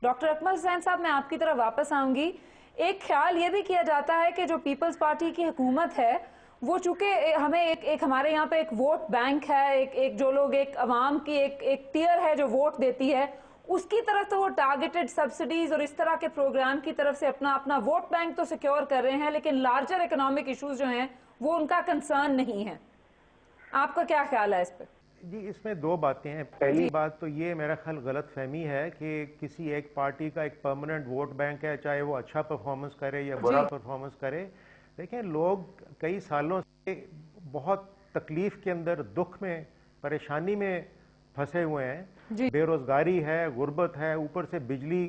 Doctor Akmal Hussain साहब, मैं आपकी तरफ वापस आऊंगी। एक ख्याल ये भी किया जाता है कि जो पीपल्स पार्टी की हुकूमत है वो चूंकि हमें एक हमारे यहाँ पे एक वोट बैंक है, एक जो लोग एक अवाम की एक टियर है जो वोट देती है, उसकी तरफ तो वो टारगेटेड सब्सिडीज और इस तरह के प्रोग्राम की तरफ से अपना अपना वोट बैंक तो सिक्योर कर रहे हैं, लेकिन लार्जर इकोनॉमिक इश्यूज जो हैं वो उनका कंसर्न नहीं है। आपका क्या ख्याल है इस पर? जी, इसमें दो बातें हैं। पहली बात तो ये मेरा ख्याल गलत फहमी है कि किसी एक पार्टी का एक परमानेंट वोट बैंक है, चाहे वो अच्छा परफॉर्मेंस करे या बुरा परफॉर्मेंस करे। देखें, लोग कई सालों से बहुत तकलीफ के अंदर, दुख में, परेशानी में फंसे हुए हैं। बेरोजगारी है, गुर्बत है, ऊपर से बिजली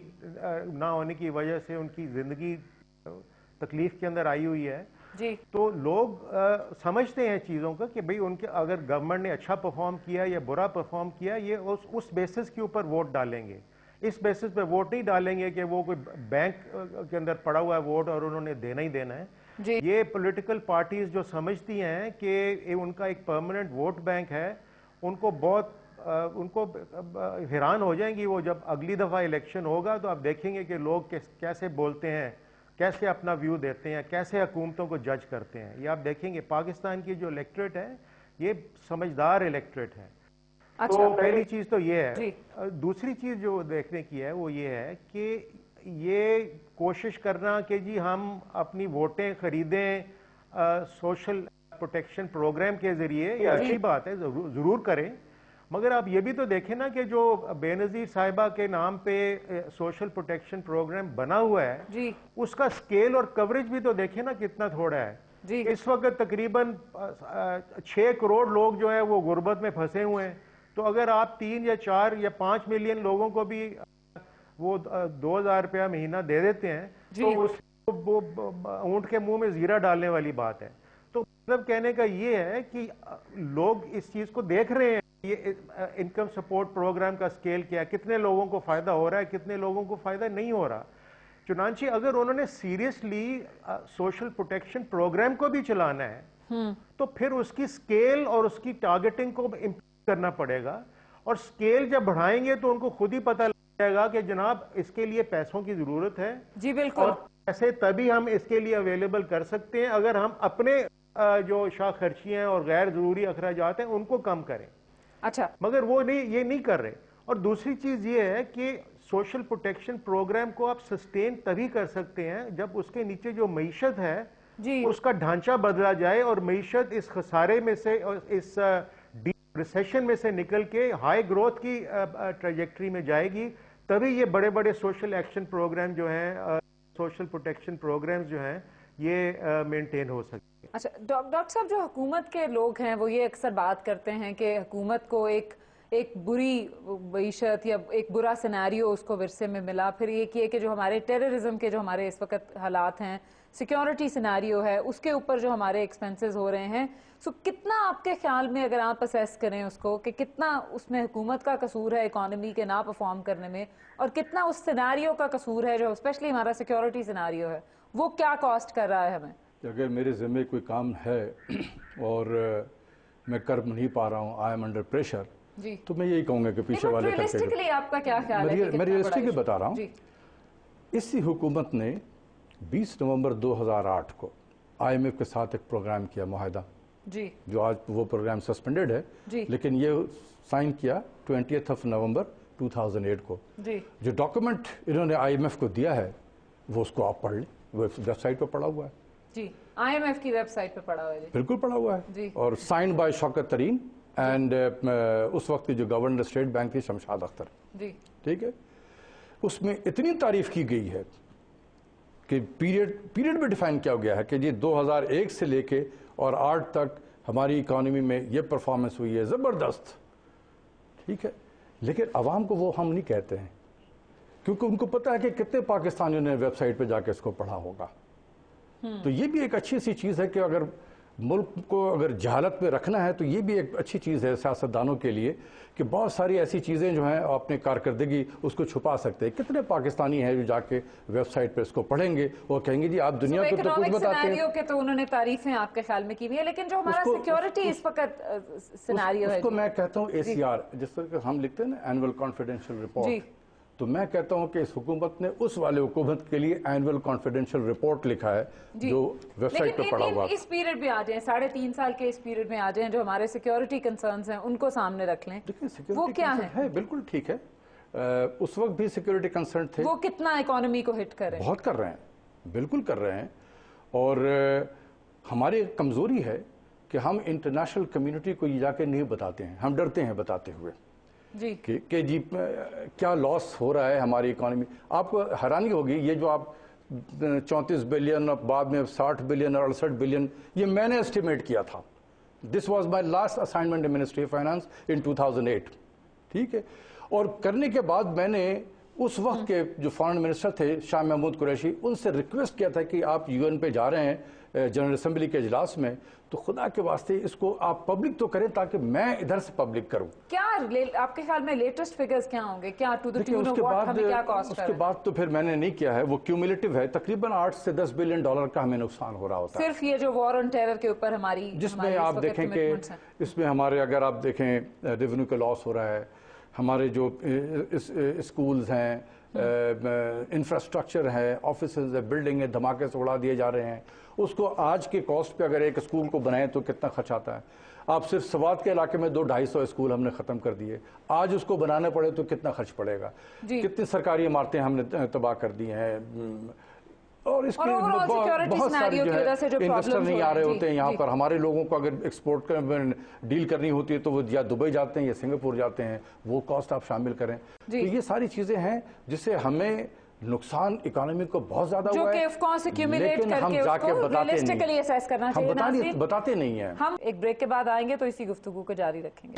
ना होने की वजह से उनकी जिंदगी तकलीफ के अंदर आई हुई है। जी। तो लोग समझते हैं चीज़ों का कि भाई उनके अगर गवर्नमेंट ने अच्छा परफॉर्म किया या बुरा परफॉर्म किया, ये उस बेसिस के ऊपर वोट डालेंगे। इस बेसिस पे वोट नहीं डालेंगे कि वो कोई बैंक के अंदर पड़ा हुआ है वोट और उन्होंने देना ही देना है। जी। ये पॉलिटिकल पार्टीज जो समझती हैं कि उनका एक परमानेंट वोट बैंक है, उनको बहुत उनको हैरान हो जाएंगी वो जब अगली दफ़ा इलेक्शन होगा तो आप देखेंगे कि लोग कैसे बोलते हैं, कैसे अपना व्यू देते हैं, कैसे हुकूमतों को जज करते हैं। ये आप देखेंगे पाकिस्तान की जो इलेक्ट्रेट है ये समझदार इलेक्ट्रेट है। अच्छा, तो पहली चीज तो ये है। दूसरी चीज जो देखने की है वो ये है कि ये कोशिश करना कि जी हम अपनी वोटें खरीदें सोशल प्रोटेक्शन प्रोग्राम के जरिए, ये अच्छी बात है, जरूर करें, मगर आप ये भी तो देखें ना कि जो बेनजीर साहिबा के नाम पे सोशल प्रोटेक्शन प्रोग्राम बना हुआ है जी, उसका स्केल और कवरेज भी तो देखें ना कितना थोड़ा है जी। इस वक्त तकरीबन 6 करोड़ लोग जो है वो गुर्बत में फंसे हुए हैं। तो अगर आप 3 या 4 या 5 मिलियन लोगों को भी वो 2,000 रुपया महीना दे देते हैं तो उस ऊंट के मुंह में जीरा डालने वाली बात है। तो मतलब कहने का ये है कि लोग इस चीज को देख रहे हैं, ये इनकम सपोर्ट प्रोग्राम का स्केल क्या है, कितने लोगों को फायदा हो रहा है, कितने लोगों को फायदा नहीं हो रहा। चुनांचे अगर उन्होंने सीरियसली सोशल प्रोटेक्शन प्रोग्राम को भी चलाना है तो फिर उसकी स्केल और उसकी टारगेटिंग को इम्प्रूव करना पड़ेगा। और स्केल जब बढ़ाएंगे तो उनको खुद ही पता लग जाएगा कि जनाब इसके लिए पैसों की जरूरत है जी, बिल्कुल, और पैसे तभी हम इसके लिए अवेलेबल कर सकते हैं अगर हम अपने जो शाह खर्चियां और गैर जरूरी अखराजात हैं उनको कम करें। अच्छा, मगर वो नहीं, ये नहीं कर रहे। और दूसरी चीज ये है कि सोशल प्रोटेक्शन प्रोग्राम को आप सस्टेन तभी कर सकते हैं जब उसके नीचे जो मईशत है जी, उसका ढांचा बदला जाए और मईशत इस खसारे में से और इस रिसेशन में से निकल के हाई ग्रोथ की ट्रेजेक्ट्री में जाएगी, तभी ये बड़े बड़े सोशल एक्शन प्रोग्राम जो हैं, सोशल प्रोटेक्शन प्रोग्राम्स जो हैं, ये मेंटेन हो सकते हैं। अच्छा डॉक्टर साहब, जो हुकूमत के लोग हैं वो ये अक्सर बात करते हैं कि हुकूमत को एक बुरी मईशत या एक बुरा सिनेरियो उसको विरसे में मिला, फिर ये किए कि जो हमारे टेररिज्म के जो हमारे इस वक्त हालात हैं, सिक्योरिटी सिनेरियो है, उसके ऊपर जो हमारे एक्सपेंसेस हो रहे हैं, सो कितना आपके ख्याल में अगर आप असेस करें उसको कि कितना उसमें हुकूमत का कसूर है इकोनॉमी के ना परफॉर्म करने में, और कितना उस सिनेरियो का कसूर है जो स्पेशली हमारा सिक्योरिटी सिनेरियो है वो क्या कॉस्ट कर रहा है हमें? अगर मेरे ज़िम्मे कोई काम है और मैं कर नहीं पा रहा हूँ, आई एम अंडर प्रेशर, तो मैं यही कहूँगा कि पीछे वाले रियलिस्टिकली आपका क्या ख्याल है? मैं रियलिस्टिकली बता रहा हूँ। इसी हुकूमत ने 20 नवंबर 2008 को IMF के साथ एक प्रोग्राम किया, मुआहदा जी, जो आज वो प्रोग्राम सस्पेंडेड है जी, लेकिन ये साइन किया 20 नवंबर 2008 को जी। जो डॉक्यूमेंट इन्होंने IMF को दिया है वो उसको आप पढ़ लें, वेबसाइट पर पड़ा हुआ है जी, IMF की वेबसाइट पे पड़ा हुआ है, बिल्कुल पड़ा हुआ है जी। और साइंड बाय शौकत तरीन एंड उस वक्त की जो गवर्नर स्टेट बैंक थी शमशाद अख्तर जी, ठीक है। उसमें इतनी तारीफ की गई है कि पीरियड में डिफाइन किया गया है कि ये 2001 से लेके और 8 तक हमारी इकोनॉमी में ये परफॉर्मेंस हुई है ज़बरदस्त, ठीक है। लेकिन आवाम को वो हम नहीं कहते हैं क्योंकि उनको पता है कि कितने पाकिस्तानियों ने वेबसाइट पे जाके इसको पढ़ा होगा। तो ये भी एक अच्छी सी चीज़ है कि अगर मुल्क को अगर जहालत में रखना है तो ये भी एक अच्छी चीज़ है सियासतदानों के लिए कि बहुत सारी ऐसी चीज़ें जो हैं अपने कारकर्दगी उसको छुपा सकते हैं। कितने पाकिस्तानी हैं जो जाके वेबसाइट पे इसको पढ़ेंगे और कहेंगे जी आप दुनिया को तो कुछ बताते हैं के तो उन्होंने तारीफें आपके ख्याल में की हुई है, लेकिन जो हमारा सिक्योरिटी इस वक्त सिनेरियो है उसको मैं कहता हूँ ACR, जिस तरह हम लिखते हैं ना एनुअल कॉन्फिडेंशियल रिपोर्ट, तो मैं कहता हूं कि इस हुकूमत ने उस वाले हुकूमत के लिए एनुअल कॉन्फिडेंशियल रिपोर्ट लिखा है जो वेबसाइट पे पड़ा हुआ। इस पीरियड में आ जाए, 3.5 साल के इस पीरियड में आ जाए, जो हमारे सिक्योरिटी कंसर्न्स हैं उनको सामने रख लें। देखिए वो क्या है? बिल्कुल ठीक है। उस वक्त भी सिक्योरिटी कंसर्न थे। वो कितना इकोनॉमी को हिट कर रहे हैं? बहुत कर रहे हैं, बिल्कुल कर रहे हैं। और हमारी कमजोरी है कि हम इंटरनेशनल कम्युनिटी को ये जाके नहीं बताते हैं, हम डरते हैं बताते हुए जी कि जी क्या लॉस हो रहा है हमारी इकोनॉमी। आपको हैरानी होगी, ये जो आप 34 बिलियन और बाद में 60 बिलियन और 68 बिलियन, ये मैंने एस्टिमेट किया था। This was my last assignment in ministry of finance in 2008, ठीक है। और करने के बाद मैंने उस वक्त के जो फॉरेन मिनिस्टर थे शाह महमूद कुरैशी, उनसे रिक्वेस्ट किया था कि आप यूएन पे जा रहे हैं जनरल असेंबली के इजलास में, तो खुदा के वास्ते इसको आप पब्लिक तो करें ताकि मैं इधर से पब्लिक करूं। क्या आपके ख्याल में लेटेस्ट फिगर्स क्या होंगे? क्या to the tune of what हमें क्या कॉस्ट उसके बाद तो फिर मैंने नहीं किया है, वो क्यूमुलेटिव है, तकरीबन 8 से 10 बिलियन डॉलर का हमें नुकसान हो रहा होता है सिर्फ ये जो वॉर ऑन टेरर के ऊपर हमारी, जिसमें आप देखें कि इसमें हमारे, अगर आप देखें रेवेन्यू का लॉस हो रहा है, हमारे जो स्कूल्स हैं, इंफ्रास्ट्रक्चर है, ऑफिस है, बिल्डिंग है, धमाके से उड़ा दिए जा रहे हैं। उसको आज के कॉस्ट पे अगर एक स्कूल को बनाएं तो कितना खर्च आता है? आप सिर्फ सवात के इलाके में 200-250 स्कूल हमने खत्म कर दिए, आज उसको बनाना पड़े तो कितना खर्च पड़ेगा? कितनी सरकारी इमारतें हमने तबाह कर दी हैं। और इसके बहुत सारी जो है इन्वेस्टर नहीं आ रहे होते हैं यहाँ पर। हमारे लोगों को अगर एक्सपोर्ट डील करनी होती है तो वो या दुबई जाते हैं या सिंगापुर जाते हैं, वो कॉस्ट आप शामिल करें। तो ये सारी चीजें हैं जिससे हमें नुकसान इकोनॉमी को बहुत ज्यादा हुआ है, लेकिन हम जाके बताते नहीं हैं। हम एक ब्रेक के बाद आएंगे तो इसी गुफ्तगू को जारी रखेंगे।